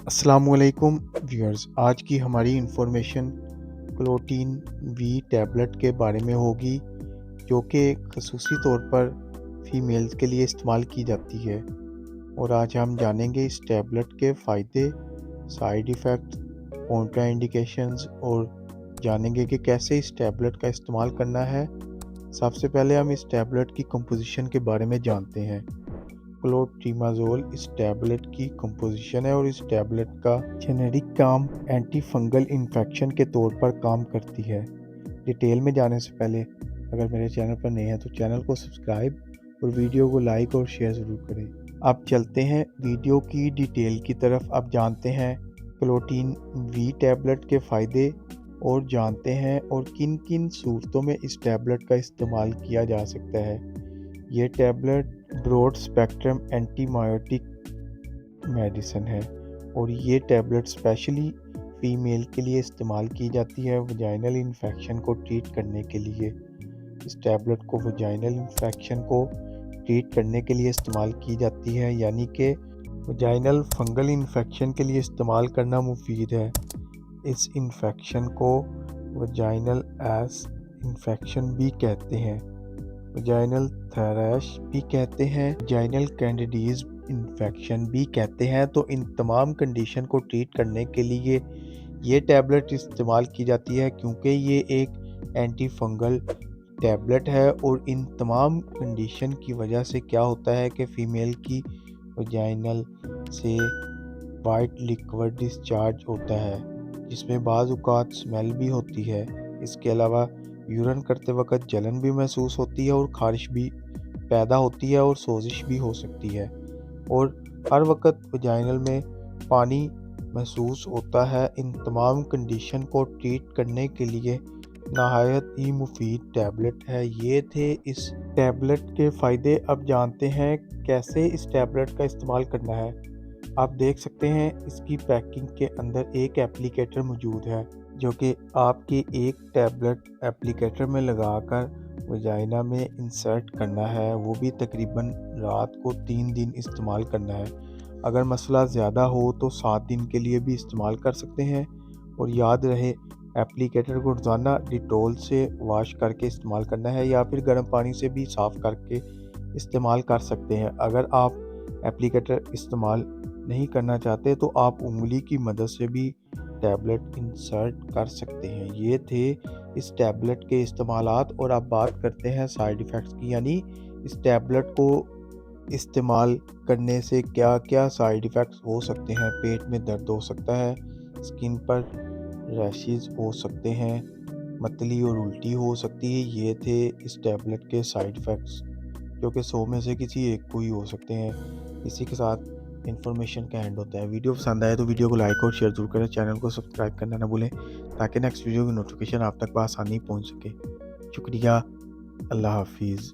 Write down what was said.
अस्सलाम वालेकुम व्यूअर्स। आज की हमारी इंफॉर्मेशन क्लोटीन वी टैबलेट के बारे में होगी, जो कि खसूसी तौर पर फ़ीमेल्स के लिए इस्तेमाल की जाती है। और आज हम जानेंगे इस टैबलेट के फ़ायदे, साइड इफ़ेक्ट, कॉन्ट्रा इंडिकेशंस और जानेंगे कि कैसे इस टैबलेट का इस्तेमाल करना है। सबसे पहले हम इस टैबलेट की कंपोजिशन के बारे में जानते हैं। क्लोट्रीमाज़ोल इस टैबलेट की कंपोजिशन है और इस टैबलेट का जेनेरिक काम एंटी फंगल इन्फेक्शन के तौर पर काम करती है। डिटेल में जाने से पहले अगर मेरे चैनल पर नए हैं तो चैनल को सब्सक्राइब और वीडियो को लाइक और शेयर ज़रूर करें। अब चलते हैं वीडियो की डिटेल की तरफ। अब जानते हैं क्लोटीन वी टैबलेट के फ़ायदे और जानते हैं और किन किन सूरतों में इस टैबलेट का इस्तेमाल किया जा सकता है। ये tablet broad spectrum antibiotic medicine है और ये टैबलेट स्पेशली फ़ीमेल के लिए इस्तेमाल की जाती है वजाइनल इन्फेक्शन को ट्रीट करने के लिए। इस टैबलेट को वजाइनल इन्फेक्शन को ट्रीट करने के लिए इस्तेमाल की जाती है, यानी कि वजाइनल फंगल इन्फेक्शन के लिए इस्तेमाल करना मुफीद है। इस इन्फेक्शन को वजाइनल एस इन्फेक्शन भी कहते हैं, वजाइनल थ्रैश भी कहते हैं, वजाइनल कैंडिडीज इन्फेक्शन भी कहते हैं। तो इन तमाम कंडीशन को ट्रीट करने के लिए ये टैबलेट इस्तेमाल की जाती है, क्योंकि ये एक एंटी फंगल टैबलेट है। और इन तमाम कंडीशन की वजह से क्या होता है कि फ़ीमेल की वजाइनल से वाइट लिक्विड डिस्चार्ज होता है, जिसमें बाज़ औक़ात स्मेल भी होती है। इसके अलावा यूरिन करते वक्त जलन भी महसूस होती है और ख़ारिश भी पैदा होती है और सोजिश भी हो सकती है, और हर वक्त वजाइनल में पानी महसूस होता है। इन तमाम कंडीशन को ट्रीट करने के लिए नहायत ही मुफीद टैबलेट है। ये थे इस टैबलेट के फ़ायदे। अब जानते हैं कैसे इस टैबलेट का इस्तेमाल करना है। आप देख सकते हैं इसकी पैकिंग के अंदर एक एप्लीकेटर मौजूद है, जो कि आपकी एक टैबलेट एप्लीकेटर में लगाकर वजाइना में इंसर्ट करना है। वो भी तकरीबन रात को 3 दिन इस्तेमाल करना है। अगर मसला ज़्यादा हो तो 7 दिन के लिए भी इस्तेमाल कर सकते हैं। और याद रहे, एप्लीकेटर को रोज़ाना डिटॉल से वॉश करके इस्तेमाल करना है, या फिर गर्म पानी से भी साफ़ करके इस्तेमाल कर सकते हैं। अगर आप एप्लीकेटर इस्तेमाल नहीं करना चाहते तो आप उंगली की मदद से भी टैबलेट इंसर्ट कर सकते हैं। ये थे इस टैबलेट के इस्तेमालात। और अब बात करते हैं साइड इफ़ेक्ट्स की, यानी इस टैबलेट को इस्तेमाल करने से क्या क्या साइड इफ़ेक्ट्स हो सकते हैं। पेट में दर्द हो सकता है, स्किन पर रैशेस हो सकते हैं, मतली और उल्टी हो सकती है। ये थे इस टैबलेट के साइड इफ़ेक्ट्स, जो कि 100 में से किसी एक को ही हो सकते हैं। इसी के साथ इन्फॉर्मेशन का एंड होता है। वीडियो पसंद आए तो वीडियो को लाइक और शेयर जरूर करें। चैनल को सब्सक्राइब करना ना भूलें, ताकि नेक्स्ट वीडियो की नोटिफिकेशन आप तक बआसानी पहुंच सके। शुक्रिया। अल्लाह हाफिज़।